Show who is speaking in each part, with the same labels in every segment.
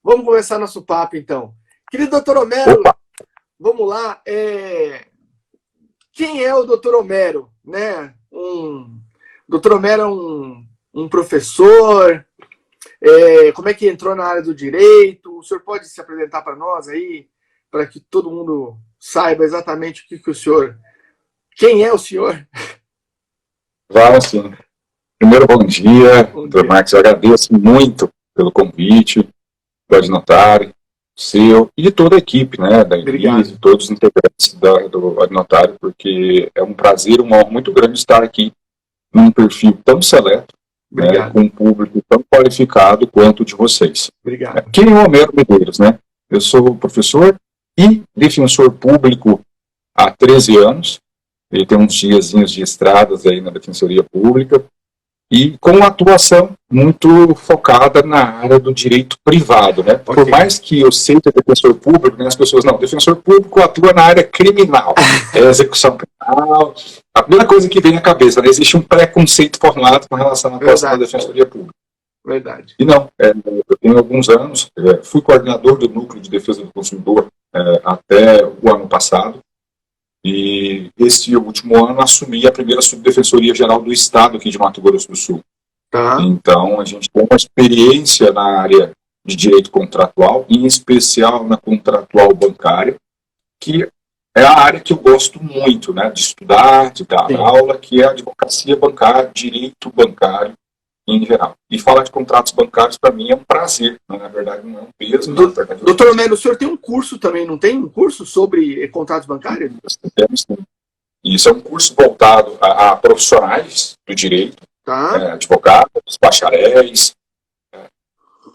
Speaker 1: Vamos começar nosso papo, então. Querido doutor Homero,
Speaker 2: Opa.
Speaker 1: vamos lá. Quem é o doutor Homero? Né? Doutor Homero é um professor. Como é que entrou na área do direito? O senhor pode se apresentar para nós aí, para que todo mundo saiba exatamente o que o senhor... Quem é o senhor?
Speaker 2: Vamos sim. Primeiro, bom dia, doutor Marcos. Eu agradeço muito pelo convite do Adnotário, seu e de toda a equipe, né, da Elise, todos os integrantes do Adnotário, porque é um prazer, uma honra muito grande estar aqui num perfil tão seleto, né, com um público tão qualificado quanto o de vocês.
Speaker 1: Obrigado.
Speaker 2: Quem é o Homero Medeiros, né? Eu sou professor e defensor público há 13 anos. Ele tem uns diazinhos de estradas aí na Defensoria Pública, e com uma atuação muito focada na área do direito privado, né? Okay. Por mais que eu seja defensor público, né, as pessoas, não, defensor público atua na área criminal, execução penal, a primeira coisa que vem à cabeça, né? Existe um preconceito formado com relação à atuação da Defensoria Pública.
Speaker 1: Verdade.
Speaker 2: E não, eu tenho alguns anos, fui coordenador do Núcleo de Defesa do Consumidor até o ano passado, e este último ano assumi a primeira Subdefensoria Geral do Estado aqui de Mato Grosso do Sul.
Speaker 1: Tá.
Speaker 2: Então, a gente tem uma experiência na área de direito contratual, em especial na contratual bancária, que é a área que eu gosto muito, né, de estudar, de dar aula, que é a advocacia bancária, direito bancário em geral. E falar de contratos bancários, para mim, é um prazer, né? Na verdade, não é um peso.
Speaker 1: Doutor Homero, o senhor tem um curso também, não tem? Um curso sobre contratos bancários?
Speaker 2: Temos, sim. Isso é um curso voltado a profissionais do direito,
Speaker 1: tá.
Speaker 2: Advogados, bacharéis,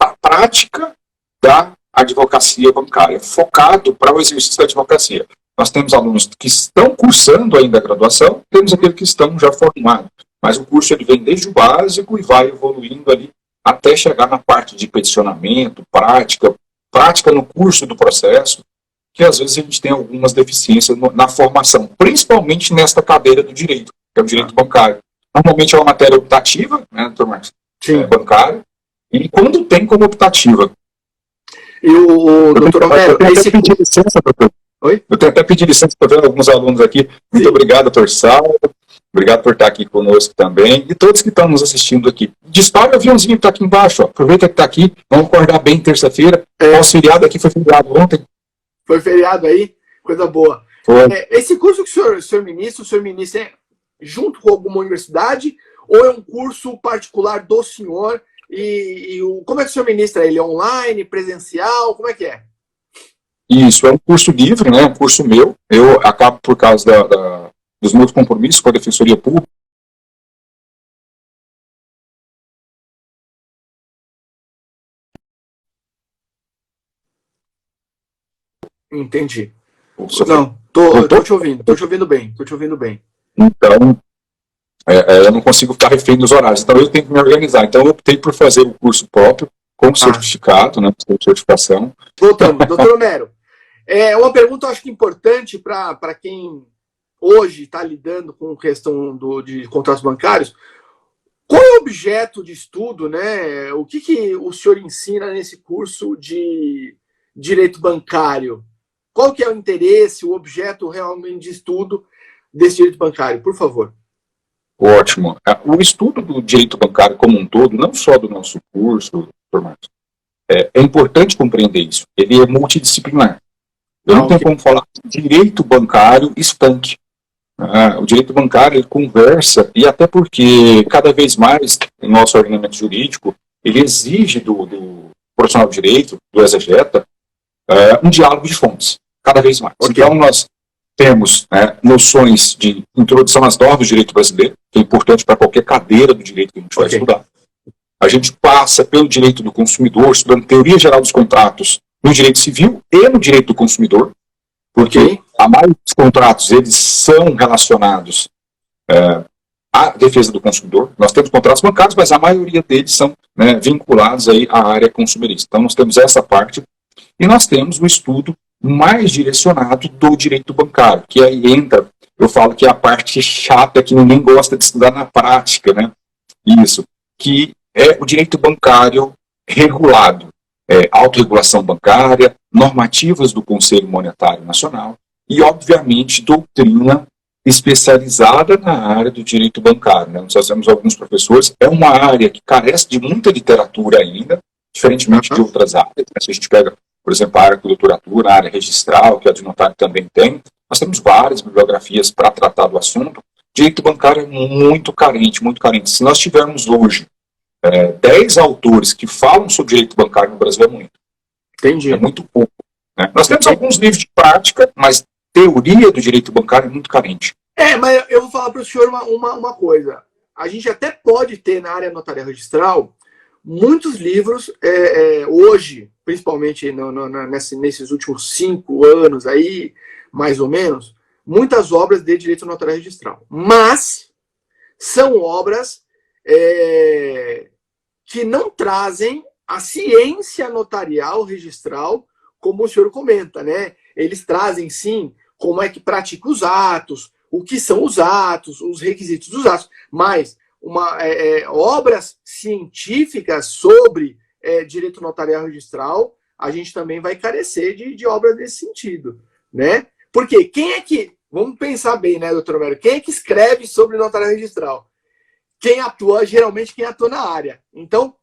Speaker 2: a prática da advocacia bancária, focado para o exercício da advocacia. Nós temos alunos que estão cursando ainda a graduação, temos aqueles que estão já formados. Mas o curso ele vem desde o básico e vai evoluindo ali até chegar na parte de peticionamento, prática no curso do processo, que às vezes a gente tem algumas deficiências na formação, principalmente nesta cadeira do direito, que é o direito bancário. Normalmente é uma matéria optativa, né, doutor Marcos?
Speaker 1: Sim.
Speaker 2: Bancário, e quando tem como optativa.
Speaker 1: E o doutor Homero...
Speaker 2: Eu tenho até pedido licença para ver alguns alunos aqui. Muito obrigado, doutor Saulo. Obrigado por estar aqui conosco também. E todos que estão nos assistindo aqui. Dispara o aviãozinho que está aqui embaixo. Ó. Aproveita que está aqui. Vamos acordar bem terça-feira. Nosso feriado aqui foi feriado ontem.
Speaker 1: Foi feriado aí? Coisa boa. Esse curso que o senhor ministra é junto com alguma universidade ou é um curso particular do senhor? Como é que o senhor ministra ele? Online, presencial? Como é que é?
Speaker 2: Isso, é um curso livre, né? Um curso meu. Eu acabo por causa dos meus compromissos com a Defensoria Pública.
Speaker 1: Entendi. Não, tô te ouvindo bem.
Speaker 2: Então, eu não consigo ficar refém dos horários, então eu tenho que me organizar. Então, eu optei por fazer o curso próprio, com certificado, né? Certificação.
Speaker 1: Voltamos, doutor Homero. Uma pergunta, eu acho que importante para quem hoje está lidando com a questão de contratos bancários. Qual é o objeto de estudo, né? O que o senhor ensina nesse curso de direito bancário? Qual que é o interesse, o objeto realmente de estudo desse direito bancário? Por favor.
Speaker 2: Ótimo. O estudo do direito bancário como um todo, não só do nosso curso, doutor Marcos, é importante compreender isso. Ele é multidisciplinar. Eu não tenho como falar direito bancário estanque. O direito bancário ele conversa, e até porque cada vez mais o nosso ordenamento jurídico ele exige do profissional de direito, do exegeta, um diálogo de fontes, cada vez mais. Então nós temos noções de introdução às normas do direito brasileiro, que é importante para qualquer cadeira do direito que a gente vai estudar. A gente passa pelo direito do consumidor, estudando teoria geral dos contratos no direito civil e no direito do consumidor, porque a maioria dos contratos eles são relacionados à defesa do consumidor. Nós temos contratos bancários, mas a maioria deles são vinculados aí à área consumerista. Então nós temos essa parte e nós temos o estudo mais direcionado do direito bancário, que aí entra, eu falo que é a parte chata que ninguém gosta de estudar na prática, né? Isso, que é o direito bancário regulado. autorregulação bancária, normativas do Conselho Monetário Nacional e, obviamente, doutrina especializada na área do direito bancário. Né? Nós temos alguns professores, é uma área que carece de muita literatura ainda, diferentemente de outras áreas. Né? Se a gente pega, por exemplo, a área de doutoratura, a área registral, que a de notário também tem, nós temos várias bibliografias para tratar do assunto. Direito bancário é muito carente, muito carente. Se nós tivermos hoje 10 autores que falam sobre direito bancário no Brasil, é muito.
Speaker 1: Entendi.
Speaker 2: É muito pouco. Né? Nós temos alguns livros de prática, mas teoria do direito bancário é muito carente.
Speaker 1: Mas eu vou falar para o senhor uma coisa. A gente até pode ter na área notarial registral muitos livros, hoje, principalmente nesses últimos 5 anos aí, mais ou menos, muitas obras de direito notarial registral. Mas são obras que não trazem a ciência notarial registral, como o senhor comenta, né? Eles trazem, sim, como é que pratica os atos, o que são os atos, os requisitos dos atos, mas obras científicas sobre direito notarial registral, a gente também vai carecer de obras nesse sentido, né? Porque quem é que, vamos pensar bem, né, doutor Homero, quem é que escreve sobre notarial registral? Geralmente quem atua na área. Então,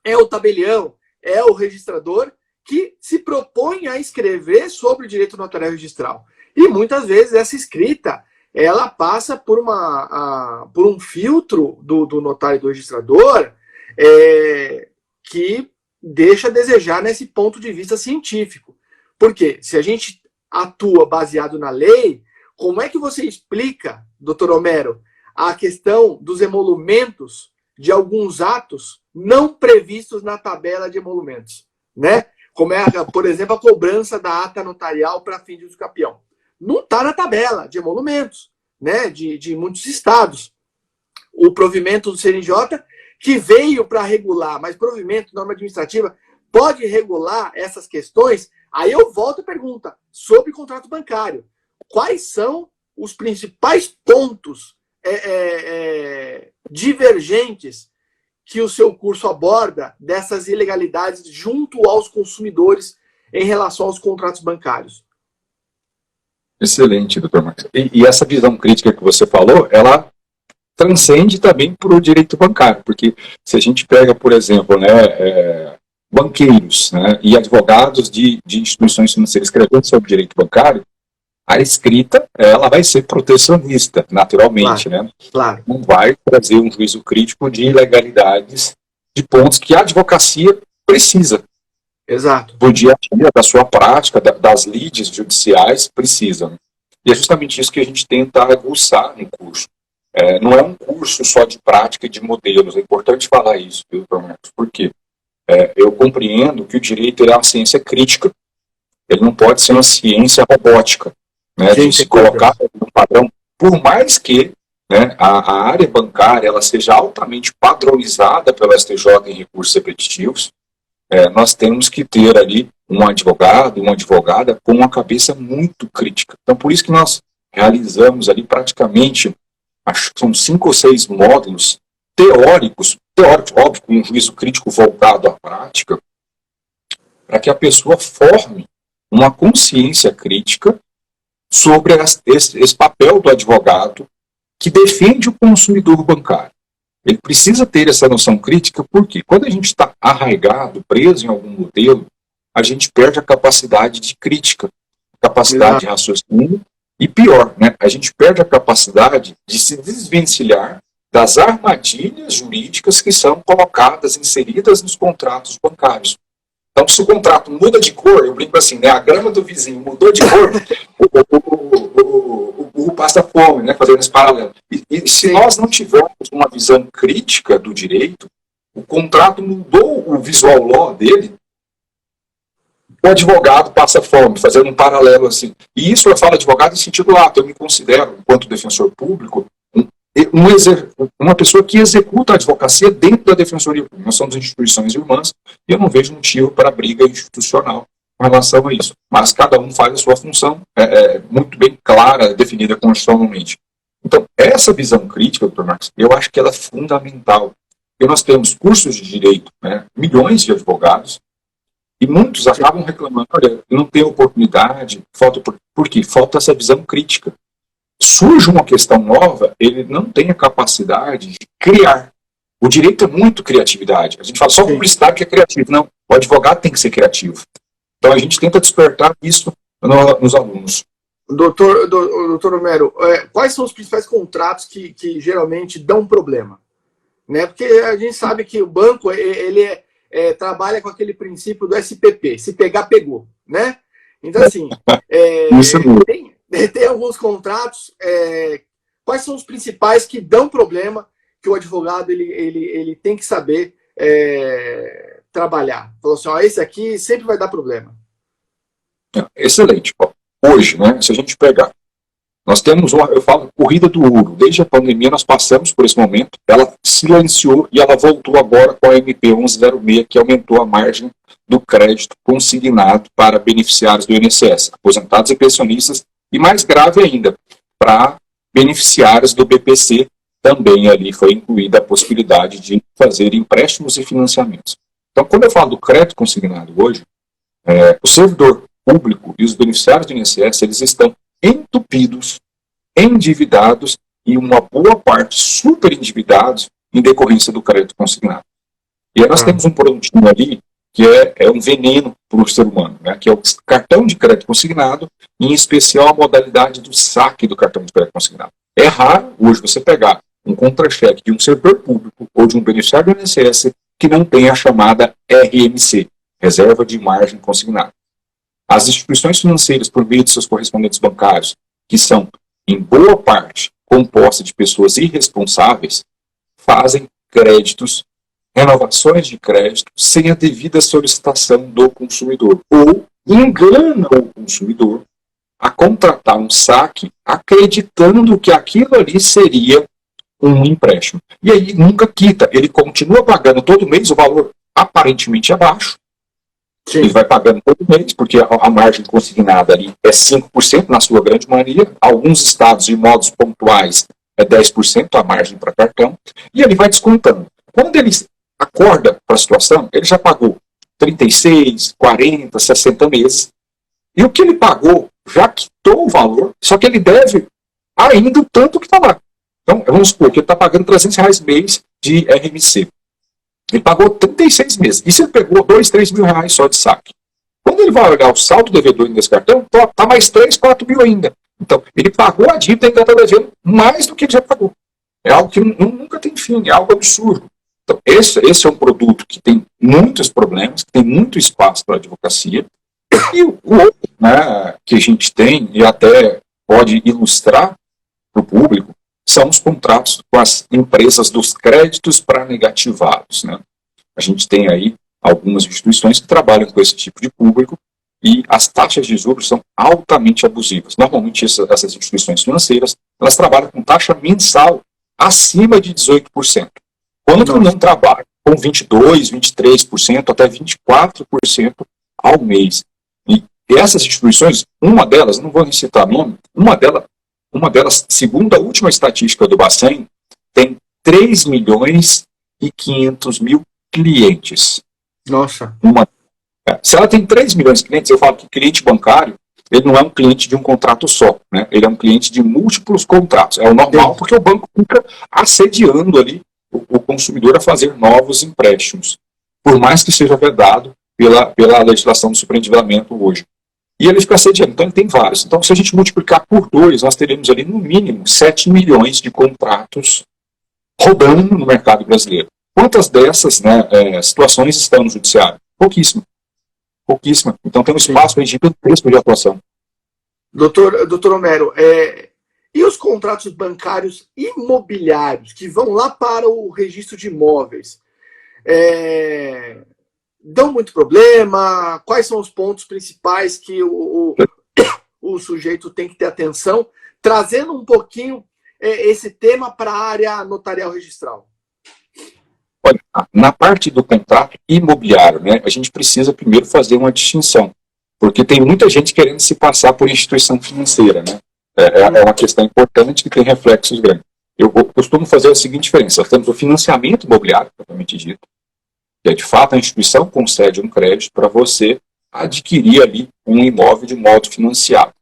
Speaker 1: é o tabelião, é o registrador que se propõe a escrever sobre o direito notarial registral. E muitas vezes essa escrita, ela passa por um filtro do notário e do registrador que deixa a desejar nesse ponto de vista científico. Porque se a gente atua baseado na lei, como é que você explica, doutor Homero, a questão dos emolumentos de alguns atos não previstos na tabela de emolumentos, né? Como por exemplo, a cobrança da ata notarial para fim de uso capião. Não está na tabela de emolumentos, né? De muitos estados. O provimento do CNJ, que veio para regular, mas provimento, norma administrativa, pode regular essas questões. Aí eu volto à pergunta sobre contrato bancário. Quais são os principais pontos divergentes que o seu curso aborda dessas ilegalidades junto aos consumidores em relação aos contratos bancários?
Speaker 2: Excelente, doutor Marcos. E essa visão crítica que você falou, ela transcende também para o direito bancário, porque se a gente pega, por exemplo, banqueiros, né, e advogados de instituições financeiras escrevendo sobre direito bancário, a escrita, ela vai ser protecionista, naturalmente,
Speaker 1: claro,
Speaker 2: né?
Speaker 1: Claro.
Speaker 2: Não vai trazer um juízo crítico de ilegalidades, de pontos que a advocacia precisa.
Speaker 1: Exato.
Speaker 2: Do dia a dia, da sua prática, das lides judiciais, precisam. E é justamente isso que a gente tenta aguçar no curso. Não é um curso só de prática e de modelos, é importante falar isso, doutor Marcos, por quê? Eu compreendo que o direito é uma ciência crítica, ele não pode ser uma ciência robótica, né, de se colocar no padrão, por mais que, né, a área bancária ela seja altamente padronizada pelo STJ em recursos repetitivos, nós temos que ter ali um advogado, uma advogada com uma cabeça muito crítica. Então, por isso que nós realizamos ali praticamente, acho que são 5 ou 6 módulos teóricos, óbvio, com um juízo crítico voltado à prática, para que a pessoa forme uma consciência crítica sobre esse papel do advogado que defende o consumidor bancário. Ele precisa ter essa noção crítica, porque quando a gente está arraigado, preso em algum modelo, a gente perde a capacidade de crítica, capacidade de raciocínio, e pior, né, a gente perde a capacidade de se desvencilhar das armadilhas jurídicas que são colocadas, inseridas nos contratos bancários. Então, se o contrato muda de cor, eu brinco assim, né, a grama do vizinho mudou de cor, o burro passa fome, né, fazendo esse paralelo. E se nós não tivermos uma visão crítica do direito, o contrato mudou o visual law dele, o advogado passa fome, fazendo um paralelo assim. E isso eu falo advogado em sentido lato, eu me considero, enquanto defensor público, uma pessoa que executa a advocacia dentro da defensoria pública. Nós somos instituições irmãs e eu não vejo motivo para briga institucional com relação a isso. Mas cada um faz a sua função, muito bem clara, definida constitucionalmente. Então, essa visão crítica, doutor Marcos, eu acho que ela é fundamental. Porque nós temos cursos de direito, né, milhões de advogados, E muitos acabam reclamando, olha, não tem oportunidade, por quê? Falta essa visão crítica. Surge uma questão nova, ele não tem a capacidade de criar. O direito é muito criatividade. A gente fala só publicidade que é criativo. Não, o advogado tem que ser criativo. Então a gente tenta despertar isso nos alunos.
Speaker 1: Doutor Homero, quais são os principais contratos que geralmente dão problema? Né? Porque a gente sabe que o banco ele trabalha com aquele princípio do SPP, se pegar, pegou. Né? Então, assim, tem alguns contratos, quais são os principais que dão problema, que o advogado ele tem que saber trabalhar? Falou assim, esse aqui sempre vai dar problema.
Speaker 2: Excelente. Hoje, né, se a gente pegar, nós temos eu falo, corrida do ouro. Desde a pandemia nós passamos por esse momento, ela silenciou e ela voltou agora com a MP 1106, que aumentou a margem do crédito consignado para beneficiários do INSS, aposentados e pensionistas, e mais grave ainda, para beneficiários do BPC, também ali foi incluída a possibilidade de fazer empréstimos e financiamentos. Então, quando eu falo do crédito consignado hoje, o servidor público e os beneficiários do INSS, eles estão entupidos, endividados e uma boa parte super endividados em decorrência do crédito consignado. E aí nós temos um produtinho ali que é um veneno para o ser humano, né, que é o cartão de crédito consignado, em especial a modalidade do saque do cartão de crédito consignado. É raro hoje você pegar um contra-cheque de um servidor público ou de um beneficiário do INSS que não tenha a chamada RMC, Reserva de Margem Consignada. As instituições financeiras, por meio de seus correspondentes bancários, que são, em boa parte, compostas de pessoas irresponsáveis, fazem créditos, renovações de crédito, sem a devida solicitação do consumidor, ou enganam o consumidor a contratar um saque acreditando que aquilo ali seria um empréstimo. E aí nunca quita, ele continua pagando todo mês o valor aparentemente abaixo. Sim. Ele vai pagando todo mês, porque a margem consignada ali é 5% na sua grande maioria. Alguns estados, de modos pontuais, é 10% a margem para cartão. E ele vai descontando. Quando ele acorda para a situação, ele já pagou 36, 40, 60 meses. E o que ele pagou já quitou o valor, só que ele deve ainda o tanto que está lá. Então, vamos supor que ele está pagando R$300 mês de RMC. Ele pagou 36 meses. E se ele pegou 2, 3 mil reais só de saque? Quando ele vai olhar o saldo devedor desse cartão, está mais 3, 4 mil ainda. Então, ele pagou a dívida e ainda está devendo mais do que ele já pagou. É algo que nunca tem fim, é algo absurdo. Então, esse é um produto que tem muitos problemas, que tem muito espaço para a advocacia. E o outro, né, que a gente tem, e até pode ilustrar para o público, são os contratos com as empresas dos créditos para negativados. Né? A gente tem aí algumas instituições que trabalham com esse tipo de público e as taxas de juros são altamente abusivas. Normalmente essas instituições financeiras, elas trabalham com taxa mensal acima de 18%. Quando não trabalham com 22%, 23%, até 24% ao mês. E essas instituições, uma delas, não vou nem citar nome, uma delas, segundo a última estatística do Bacen, tem 3 milhões e 500 mil clientes.
Speaker 1: Nossa.
Speaker 2: Se ela tem 3 milhões de clientes, eu falo que cliente bancário, ele não é um cliente de um contrato só, né? Ele é um cliente de múltiplos contratos. É o normal, porque o banco fica assediando ali o consumidor a fazer novos empréstimos, por mais que seja vedado pela legislação do superendividamento hoje. E ele fica assediando, então ele tem vários. Então, se a gente multiplicar por 2, nós teremos ali, no mínimo, 7 milhões de contratos rodando no mercado brasileiro. Quantas dessas, né, situações estão no judiciário? Pouquíssima. Pouquíssima. Então, tem um espaço gigantesco de atuação.
Speaker 1: Doutor Homero, e os contratos bancários imobiliários, que vão lá para o registro de imóveis? Dão muito problema? Quais são os pontos principais que o sujeito tem que ter atenção? Trazendo um pouquinho esse tema para a área notarial registral.
Speaker 2: Olha, na parte do contrato imobiliário, né, a gente precisa primeiro fazer uma distinção, porque tem muita gente querendo se passar por instituição financeira, né? É uma questão importante que tem reflexos grandes. Eu costumo fazer a seguinte diferença: nós temos o financiamento imobiliário, propriamente dito, que é de fato a instituição concede um crédito para você adquirir ali um imóvel de modo financiado.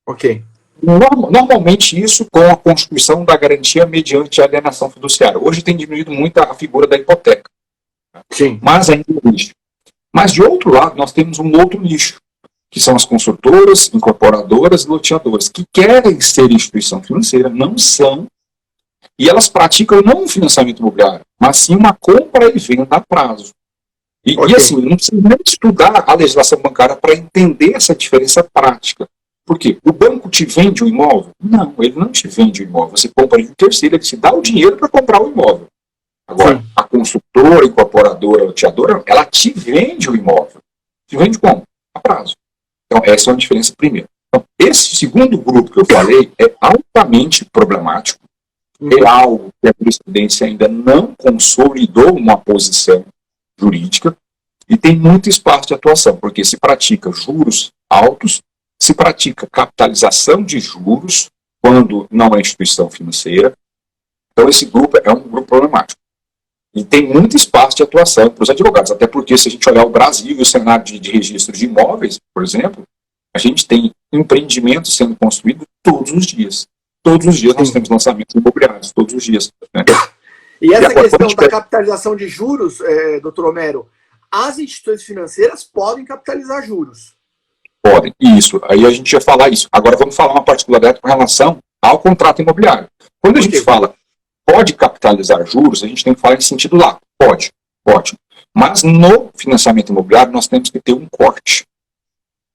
Speaker 1: Ok.
Speaker 2: Normalmente isso com a constituição da garantia mediante alienação fiduciária. Hoje tem diminuído muito a figura da hipoteca.
Speaker 1: Sim.
Speaker 2: Mas ainda existe. Mas de outro lado, nós temos um outro nicho, que são as construtoras, incorporadoras e loteadoras, que querem ser instituição financeira, não são, e elas praticam não um financiamento imobiliário, mas sim uma compra e venda a prazo. E assim, não precisa nem estudar a legislação bancária para entender essa diferença prática. Por quê? O banco te vende o imóvel? Não, ele não te vende o imóvel. Você compra de um terceiro, ele te dá o dinheiro para comprar o imóvel. Agora, sim, a construtora, incorporadora, loteadora, ela te vende o imóvel. Te vende como? A prazo. Então, essa é uma diferença primeira. Então, esse segundo grupo que eu falei é altamente problemático. É algo que a jurisprudência ainda não consolidou uma posição jurídica e tem muito espaço de atuação, porque se pratica juros altos, se pratica capitalização de juros quando não é instituição financeira. Então, esse grupo é um grupo problemático. E tem muito espaço de atuação para os advogados, até porque se a gente olhar o Brasil e o cenário de registro de imóveis, por exemplo, a gente tem empreendimentos sendo construídos todos os dias. Todos os dias nós temos lançamentos imobiliários, todos os dias. Né?
Speaker 1: E essa questão da capitalização de juros, doutor Homero, as instituições financeiras podem capitalizar juros.
Speaker 2: Podem, isso. Aí a gente ia falar isso. Agora vamos falar uma particularidade com relação ao contrato imobiliário. Quando a gente fala pode capitalizar juros, a gente tem que falar em sentido lá. Pode, pode. Mas no financiamento imobiliário nós temos que ter um corte.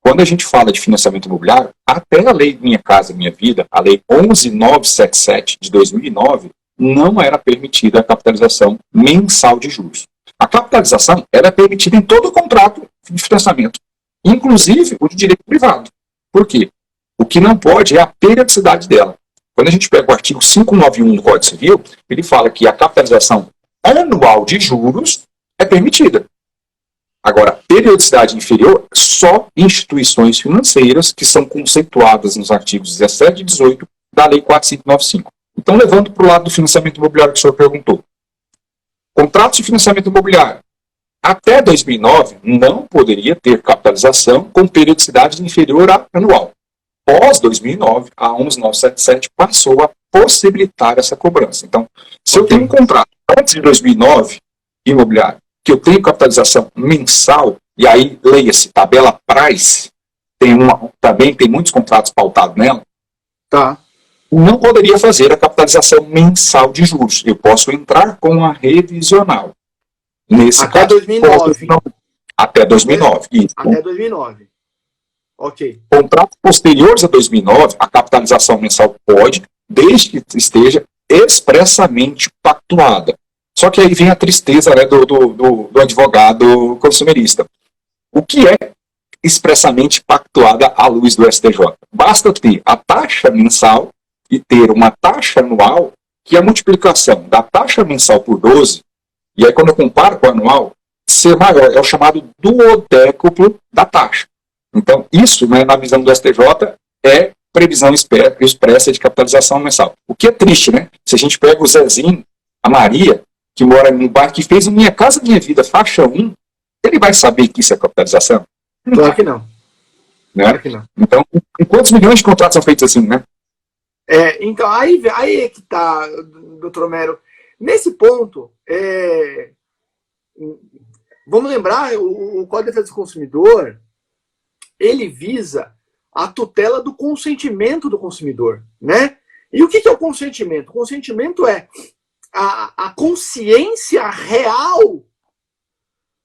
Speaker 2: Quando a gente fala de financiamento imobiliário, até a lei Minha Casa Minha Vida, a lei 11.977 de 2009, não era permitida a capitalização mensal de juros. A capitalização era permitida em todo o contrato de financiamento, inclusive o de direito privado. Por quê? O que não pode é a periodicidade dela. Quando a gente pega o artigo 591 do Código Civil, ele fala que a capitalização anual de juros é permitida. Agora, periodicidade inferior, só instituições financeiras que são conceituadas nos artigos 17 e 18 da Lei 4595. Então, levando para o lado do financiamento imobiliário que o senhor perguntou. Contratos de financiamento imobiliário. Até 2009, não poderia ter capitalização com periodicidade inferior a anual. Pós 2009, a 11.977 passou a possibilitar essa cobrança. Então, se eu tenho um contrato antes de 2009, imobiliário, que eu tenho capitalização mensal, e aí leia-se tabela price, também tem muitos contratos pautados nela,
Speaker 1: tá,
Speaker 2: não poderia fazer a capitalização mensal de juros. Eu posso entrar com a revisional. Nesse
Speaker 1: até
Speaker 2: caso,
Speaker 1: 2009.
Speaker 2: Até 2009. Isso.
Speaker 1: Até 2009. Ok.
Speaker 2: Contratos posteriores a 2009, a capitalização mensal pode, desde que esteja expressamente pactuada. Só que aí vem a tristeza, né, do advogado consumerista. O que é expressamente pactuada à luz do STJ? Basta ter a taxa mensal e ter uma taxa anual, que é a multiplicação da taxa mensal por 12, e aí quando eu comparo com o anual, ser maior, é o chamado duodécuplo da taxa. Então, isso, né, na visão do STJ, é previsão expressa de capitalização mensal. O que é triste, né? Se a gente pega o Zezinho, a Maria, que mora no bairro, que fez o Minha Casa Minha Vida, faixa 1, ele vai saber que isso é capitalização?
Speaker 1: Claro que não.
Speaker 2: Né? Claro que não. Então, quantos milhões de contratos são feitos assim, né?
Speaker 1: Então, aí é que tá, doutor Homero. Nesse ponto, vamos lembrar, o Código de Defesa do Consumidor, ele visa a tutela do consentimento do consumidor, né? E o que é o consentimento? O consentimento é a consciência real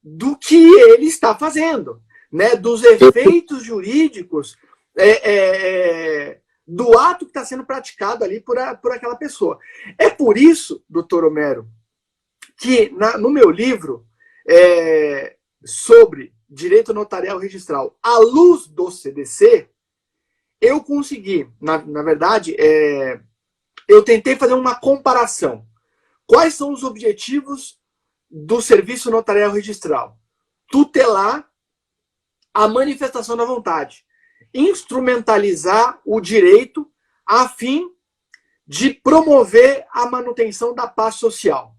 Speaker 1: do que ele está fazendo, né? Dos efeitos jurídicos do ato que está sendo praticado ali por aquela pessoa. É por isso, doutor Homero, que no meu livro sobre direito notarial registral, à luz do CDC, eu consegui, na verdade, eu tentei fazer uma comparação. Quais são os objetivos do serviço notarial registral? Tutelar a manifestação da vontade, instrumentalizar o direito a fim de promover a manutenção da paz social.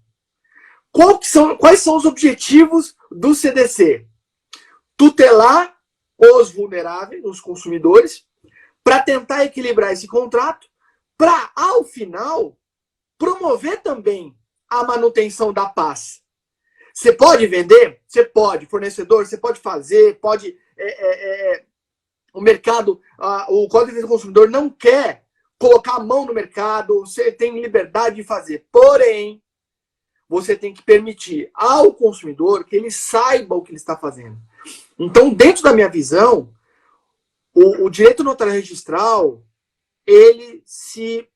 Speaker 1: Quais são os objetivos do CDC? Tutelar os vulneráveis, os consumidores, para tentar equilibrar esse contrato, para, ao final, promover também a manutenção da paz. Você pode vender? Você pode. Fornecedor, você pode fazer, pode... o mercado, o Código de Defesa do Consumidor não quer colocar a mão no mercado, você tem liberdade de fazer. Porém, você tem que permitir ao consumidor que ele saiba o que ele está fazendo. Então, dentro da minha visão, o direito notarial registral, ele se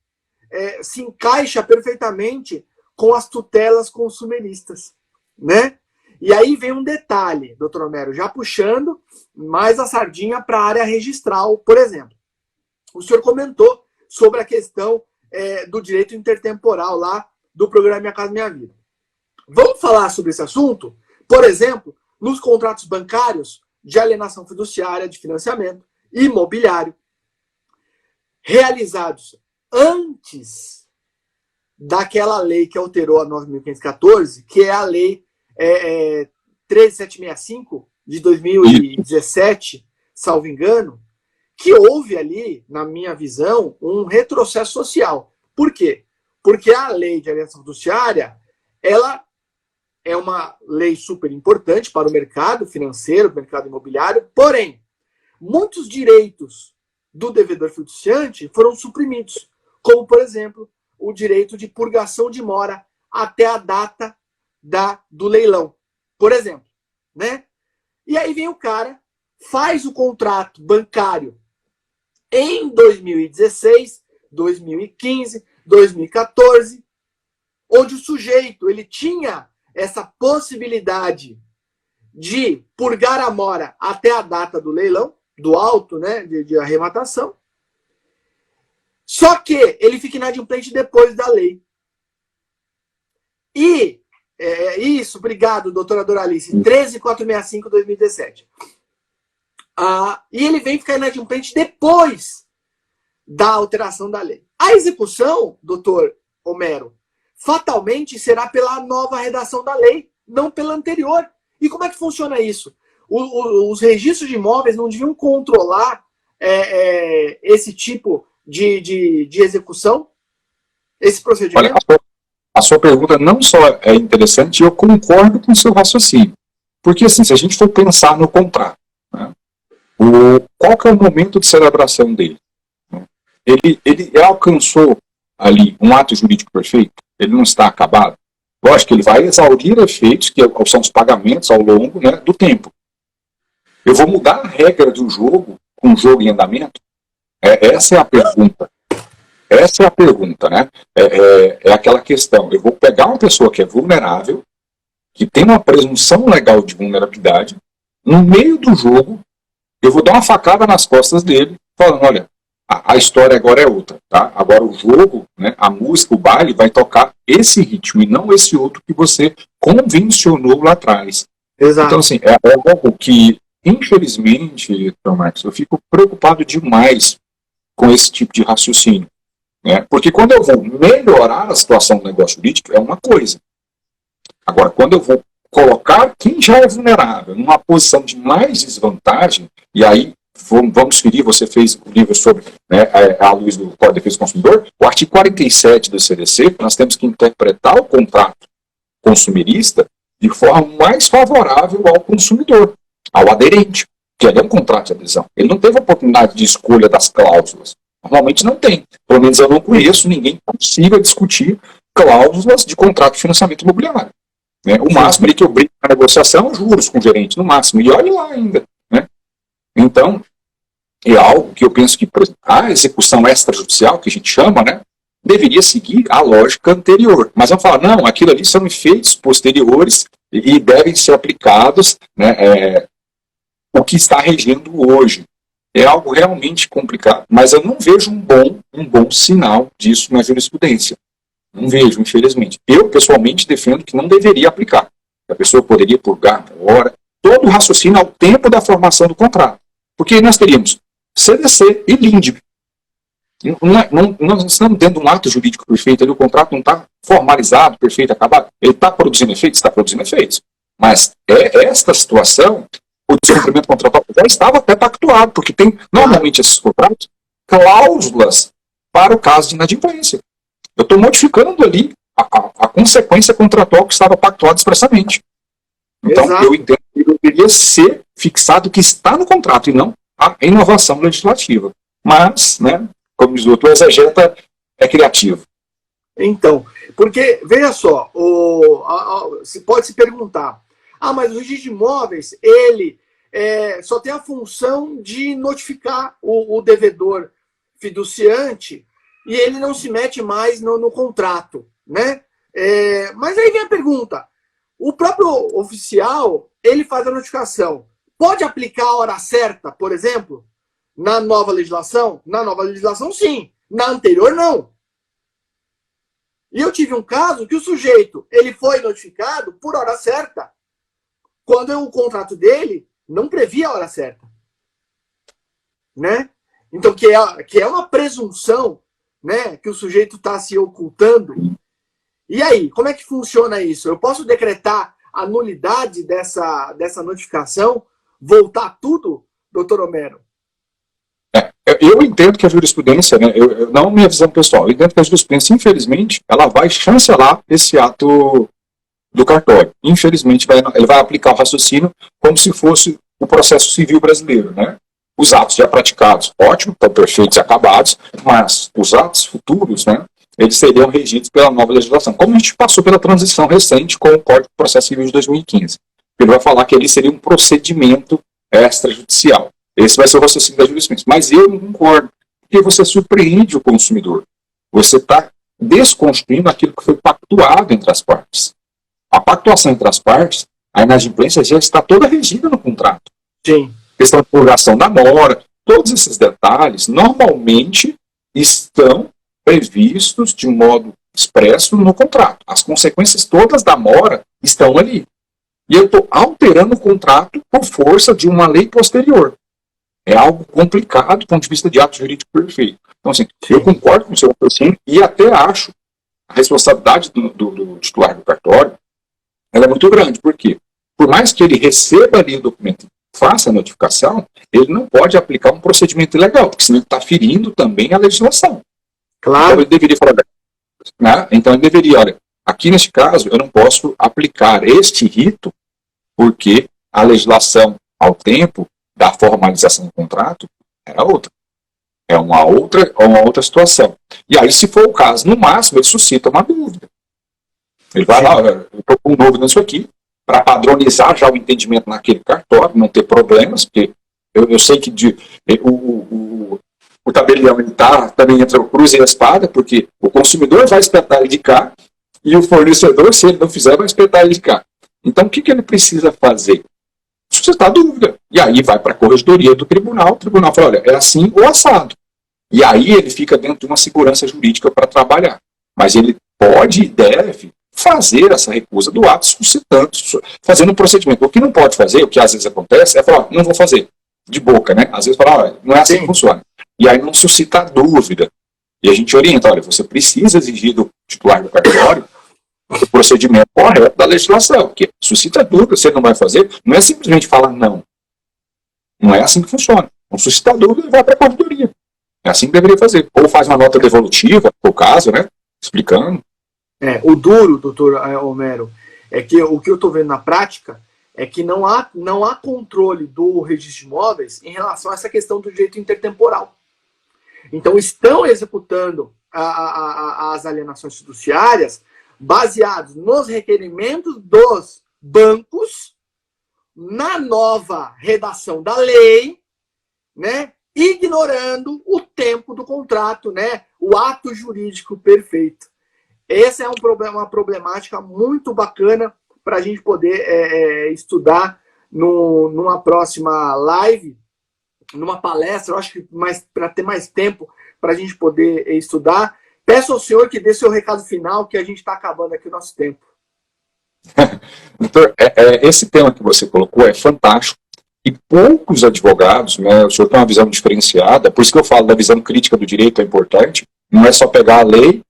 Speaker 1: encaixa perfeitamente com as tutelas consumeristas, né? E aí vem um detalhe, doutor Homero, já puxando mais a sardinha para a área registral, por exemplo. O senhor comentou sobre a questão do direito intertemporal lá do programa Minha Casa Minha Vida. Vamos falar sobre esse assunto? Por exemplo, nos contratos bancários de alienação fiduciária, de financiamento, imobiliário, realizados antes daquela lei que alterou a 9.514, que é a lei 13765 de 2017, salvo engano, que houve ali, na minha visão, um retrocesso social. Por quê? Porque a lei de alienação fiduciária, ela é uma lei super importante para o mercado financeiro, o mercado imobiliário, porém, muitos direitos do devedor fiduciante foram suprimidos, como, por exemplo, o direito de purgação de mora até a data do leilão, por exemplo, né? E aí vem o cara, faz o contrato bancário em 2016, 2015, 2014, onde o sujeito ele tinha essa possibilidade de purgar a mora até a data do leilão, do auto, né, de arrematação. Só que ele fica inadimplente depois da lei. E isso, obrigado, doutora Doralice, 13465/2017. E ele vem ficar inadimplente depois da alteração da lei. A execução, doutor Homero, fatalmente será pela nova redação da lei, não pela anterior. E como é que funciona isso? Os registros de imóveis não deviam controlar esse tipo de execução? Esse procedimento?
Speaker 2: Olha, a sua pergunta não só é interessante, eu concordo com o seu raciocínio. Porque, assim, se a gente for pensar no contrato, né, qual que é o momento de celebração dele? Ele alcançou ali um ato jurídico perfeito? Ele não está acabado? Lógico que ele vai exaurir efeitos, que são os pagamentos ao longo, né, do tempo. Eu vou mudar a regra do jogo com um jogo em andamento? Essa é a pergunta. Essa é a pergunta, né? É aquela questão. Eu vou pegar uma pessoa que é vulnerável, que tem uma presunção legal de vulnerabilidade, no meio do jogo, eu vou dar uma facada nas costas dele, falando, olha, a história agora é outra, tá? Agora o jogo, né, a música, o baile, vai tocar esse ritmo e não esse outro que você convencionou lá atrás.
Speaker 1: Exato.
Speaker 2: Então, assim, é algo que, infelizmente, Marcos, eu fico preocupado demais com esse tipo de raciocínio. Né? Porque quando eu vou melhorar a situação do negócio jurídico, é uma coisa. Agora, quando eu vou colocar quem já é vulnerável numa posição de mais desvantagem, e aí vamos ferir, você fez um livro sobre, né, a luz do Código de Defesa do Consumidor, o artigo 47 do CDC, nós temos que interpretar o contrato consumerista de forma mais favorável ao consumidor, ao aderente, que ele é um contrato de adesão. Ele não teve a oportunidade de escolha das cláusulas. Normalmente não tem. Pelo menos eu não conheço ninguém que consiga discutir cláusulas de contrato de financiamento imobiliário. Né? O máximo ali que eu brinco na negociação é juros com o gerente, no máximo. E olhe lá ainda. Né? Então, é algo que eu penso que, por exemplo, a execução extrajudicial, que a gente chama, né, deveria seguir a lógica anterior. Mas vamos falar, não, aquilo ali são efeitos posteriores e devem ser aplicados, né, o que está regendo hoje. É algo realmente complicado, mas eu não vejo um bom sinal disso na jurisprudência. Não vejo, infelizmente. Eu, pessoalmente, defendo que não deveria aplicar. A pessoa poderia purgar na hora, todo o raciocínio ao tempo da formação do contrato. Porque nós teríamos CDC e LINDB. Nós estamos dentro de um ato jurídico perfeito, ali o contrato não está formalizado, perfeito, acabado. Ele está produzindo efeitos? Está produzindo efeitos. Mas esta situação, o descumprimento contratual já estava até pactuado, porque tem, normalmente, esses contratos, cláusulas para o caso de inadimplência. Eu estou modificando ali a consequência contratual que estava pactuada expressamente. Então, exato, eu entendo que deveria ser fixado o que está no contrato e não a inovação legislativa. Mas, né, como diz o outro, o exegeta é criativo.
Speaker 1: Então, porque, veja só, se pode se perguntar, mas o registro de imóveis, ele só tem a função de notificar o devedor fiduciante e ele não se mete mais no contrato, né? Mas aí vem a pergunta, o próprio oficial, ele faz a notificação, pode aplicar a hora certa, por exemplo, na nova legislação? Na nova legislação, sim. Na anterior, não. E eu tive um caso que o sujeito, ele foi notificado por hora certa, quando o contrato dele não previa a hora certa. Né? Então, que é uma presunção, né, que o sujeito está se ocultando. E aí, como é que funciona isso? Eu posso decretar a nulidade dessa notificação, voltar tudo, doutor Homero?
Speaker 2: Eu entendo que a jurisprudência, né, não minha visão pessoal, eu entendo que a jurisprudência, infelizmente, ela vai chancelar esse ato do cartório. Infelizmente, ele vai aplicar o raciocínio como se fosse o processo civil brasileiro, né? Os atos já praticados, ótimo, estão perfeitos e acabados, mas os atos futuros, né, eles seriam regidos pela nova legislação, como a gente passou pela transição recente com o Código de Processo Civil de 2015. Ele vai falar que ele seria um procedimento extrajudicial. Esse vai ser o raciocínio da jurisprudência. Mas eu não concordo, porque você surpreende o consumidor. Você está desconstruindo aquilo que foi pactuado entre as partes. A pactuação entre as partes, a inadimplência já está toda regida no contrato.
Speaker 1: Sim.
Speaker 2: Questão de prorrogação da mora, todos esses detalhes, normalmente, estão previstos de modo expresso no contrato. As consequências todas da mora estão ali. E eu estou alterando o contrato por força de uma lei posterior. É algo complicado do ponto de vista de ato jurídico perfeito. Então, assim, eu concordo com o seu raciocínio e até acho a responsabilidade do titular do cartório, ela é muito grande. Por quê? Por mais que ele receba ali o documento, faça a notificação, ele não pode aplicar um procedimento ilegal, porque senão ele está ferindo também a legislação.
Speaker 1: Claro.
Speaker 2: Então, ele deveria falar, né? Então, ele deveria, olha, aqui neste caso, eu não posso aplicar este rito, porque a legislação, ao tempo da formalização do contrato, era outra. É uma outra situação. E aí, se for o caso, no máximo, ele suscita uma dúvida. Ele vai lá, eu estou com dúvida nisso aqui, para padronizar já o entendimento naquele cartório, não ter problemas, porque eu sei que o tabelião militar também entra o cruz e a espada, porque o consumidor vai espetar ele de cá, e o fornecedor, se ele não fizer, vai espetar ele de cá. Então, o que ele precisa fazer? Suscitar dúvida. E aí vai para a corregedoria do tribunal, o tribunal fala, olha, é assim ou assado. E aí ele fica dentro de uma segurança jurídica para trabalhar. Mas ele pode e deve fazer essa recusa do ato, suscitando, fazendo um procedimento. O que não pode fazer, o que às vezes acontece, é falar, não vou fazer, de boca, né? Às vezes fala, não é assim que funciona. E aí não suscita dúvida. E a gente orienta, olha, você precisa exigir do titular do cartório o procedimento correto da legislação, porque suscita dúvida, você não vai fazer, não é simplesmente falar não. Não é assim que funciona. Não suscita dúvida e vai para a corregedoria. É assim que deveria fazer. Ou faz uma nota devolutiva, por caso, né? Explicando.
Speaker 1: O duro, doutor Homero, é que o que eu estou vendo na prática é que não há controle do registro de imóveis em relação a essa questão do direito intertemporal. Então, estão executando as alienações fiduciárias baseados nos requerimentos dos bancos, na nova redação da lei, né, ignorando o tempo do contrato, né, o ato jurídico perfeito. Essa é uma problemática muito bacana para a gente poder estudar numa próxima live, numa palestra, eu acho que para ter mais tempo para a gente poder estudar. Peço ao senhor que dê seu recado final, que a gente está acabando aqui o nosso tempo.
Speaker 2: Doutor, esse tema que você colocou é fantástico. E poucos advogados, né, o senhor tem uma visão diferenciada, por isso que eu falo da visão crítica do direito é importante, não é só pegar a lei,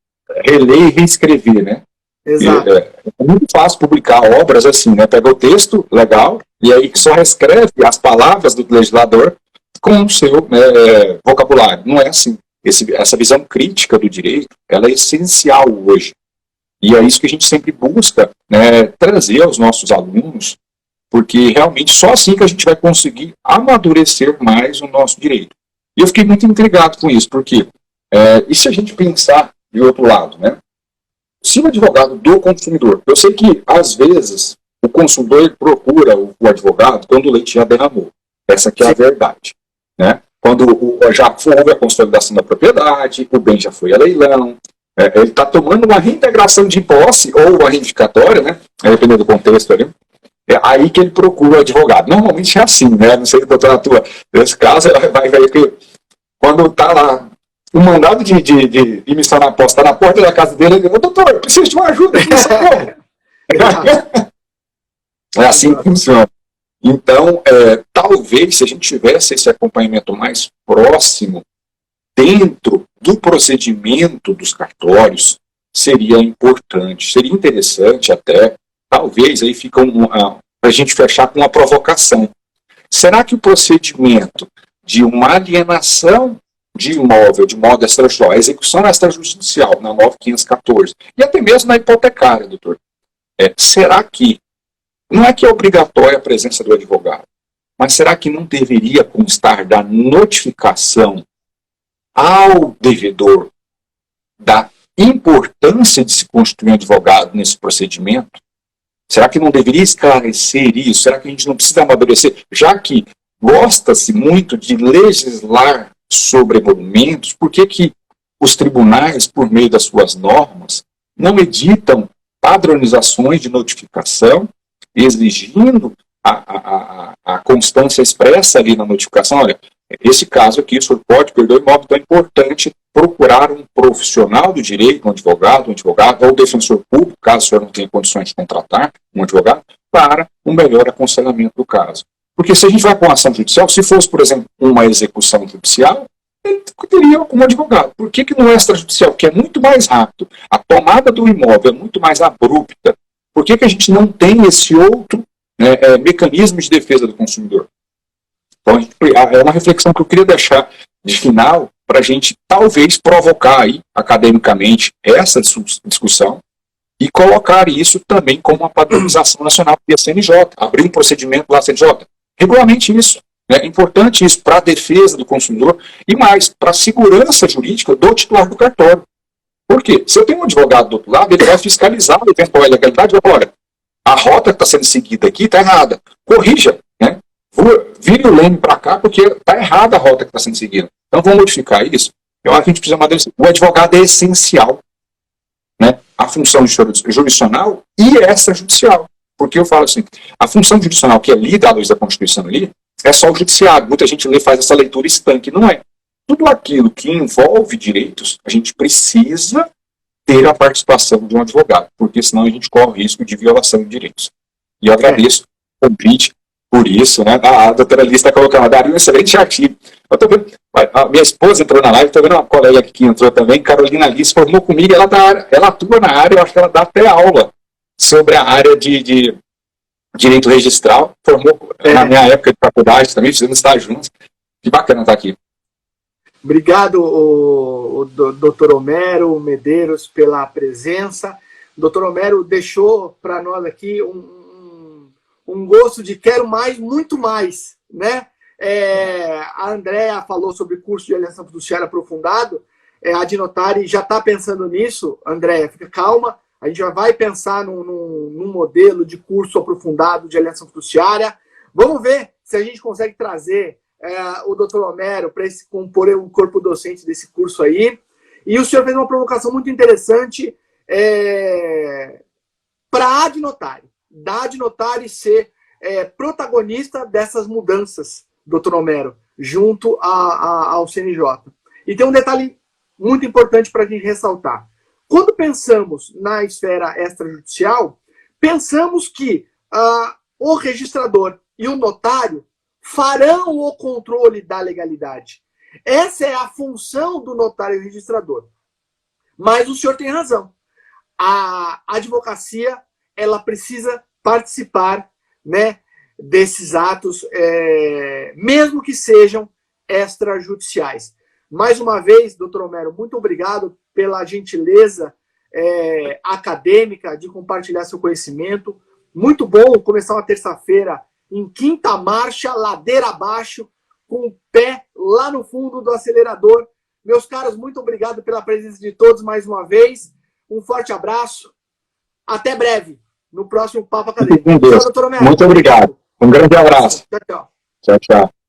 Speaker 2: reler e reescrever, né?
Speaker 1: Exato.
Speaker 2: É muito fácil publicar obras assim, né? Pega o texto legal e aí só reescreve as palavras do legislador com o seu, né, vocabulário. Não é assim. Essa visão crítica do direito, ela é essencial hoje. E é isso que a gente sempre busca, né, trazer aos nossos alunos, porque realmente só assim que a gente vai conseguir amadurecer mais o nosso direito. E eu fiquei muito intrigado com isso, porque e se a gente pensar de outro lado, né? Se o advogado do consumidor, eu sei que às vezes o consumidor procura o advogado quando o leite já derramou. Essa aqui é a verdade, né? Quando já houve a consolidação da propriedade, o bem já foi a leilão, ele está tomando uma reintegração de posse ou uma reivindicatória, né? Dependendo do contexto ali. É aí que ele procura o advogado. Normalmente é assim, né? Não sei, doutor, atua. Nesse caso, vai ver que quando está lá o mandado de emissão na posse está na porta da casa dele, ele diz, doutor, eu preciso de uma ajuda aqui, é assim que funciona. Então, talvez, se a gente tivesse esse acompanhamento mais próximo, dentro do procedimento dos cartórios, seria importante, seria interessante até, talvez, aí fica para a gente fechar com uma provocação. Será que o procedimento de uma alienação de imóvel, de modo extrajudicial, a execução extrajudicial, na 9514, e até mesmo na hipotecária, doutor, será que, não é que é obrigatória a presença do advogado, mas será que não deveria constar da notificação ao devedor da importância de se constituir um advogado nesse procedimento? Será que não deveria esclarecer isso? Será que a gente não precisa amadurecer? Já que gosta-se muito de legislar sobre emolumentos, por que os tribunais, por meio das suas normas, não editam padronizações de notificação, exigindo a constância expressa ali na notificação? Olha, esse caso aqui, o senhor pode perder o imóvel, então é importante procurar um profissional do direito, um advogado, ou defensor público, caso o senhor não tenha condições de contratar um advogado, para um melhor aconselhamento do caso. Porque se a gente vai com uma ação judicial, se fosse, por exemplo, uma execução judicial, ele teria um advogado. Por que no extrajudicial, que é muito mais rápido, a tomada do imóvel é muito mais abrupta, por que a gente não tem esse outro mecanismo de defesa do consumidor? Então, é uma reflexão que eu queria deixar de final para a gente, talvez, provocar aí, academicamente, essa discussão e colocar isso também como uma padronização nacional via CNJ, abrir um procedimento lá CNJ. Regulamente isso. É importante isso para a defesa do consumidor e mais, para a segurança jurídica do titular do cartório. Por quê? Se eu tenho um advogado do outro lado, ele vai fiscalizar a eventual ilegalidade e vai falar, olha, a rota que está sendo seguida aqui está errada. Corrija, né? Vire o leme para cá porque está errada a rota que está sendo seguida. Então vamos modificar isso. Eu acho que a gente precisa amadurecer. O advogado é essencial, né? A função jurisdicional e extrajudicial. Porque eu falo assim, a função jurisdicional que é lida à luz da Constituição ali, é só o judiciário. Muita gente faz essa leitura estanque. Não é. Tudo aquilo que envolve direitos, a gente precisa ter a participação de um advogado, porque senão a gente corre o risco de violação de direitos. E eu agradeço o convite por isso, né? A doutora Alice está colocando, daria um excelente artigo. Eu tô vendo, a minha esposa entrou na live, estou vendo uma colega aqui que entrou também, Carolina Alice, formou comigo, ela atua na área, eu acho que ela dá até aula sobre a área de direito registral, formou na minha época de faculdade também, fizemos estar juntos. Que bacana estar aqui.
Speaker 1: Obrigado, o doutor Homero Medeiros, pela presença. O doutor Homero deixou para nós aqui um gosto de quero mais, muito mais, né? A Andréa falou sobre curso de alienação fiduciária aprofundado. A Adnotari já está pensando nisso, Andréa, fica calma. A gente já vai pensar num modelo de curso aprofundado de alienação fiduciária. Vamos ver se a gente consegue trazer o doutor Homero para compor o corpo docente desse curso aí. E o senhor fez uma provocação muito interessante para a Adnotari. Da Adnotari ser protagonista dessas mudanças, doutor Homero, junto ao CNJ. E tem um detalhe muito importante para a gente ressaltar. Quando pensamos na esfera extrajudicial, pensamos que o registrador e o notário farão o controle da legalidade. Essa é a função do notário registrador. Mas o senhor tem razão. A advocacia, ela precisa participar, né, desses atos, mesmo que sejam extrajudiciais. Mais uma vez, doutor Homero, muito obrigado pela gentileza acadêmica de compartilhar seu conhecimento. Muito bom começar uma terça-feira em quinta marcha, ladeira abaixo, com o pé lá no fundo do acelerador. Meus caros, muito obrigado pela presença de todos mais uma vez. Um forte abraço. Até breve, no próximo Papo Acadêmico.
Speaker 2: Tchau, doutor Homero. Muito obrigado. Um grande abraço.
Speaker 1: Tchau, tchau.
Speaker 2: Tchau, tchau.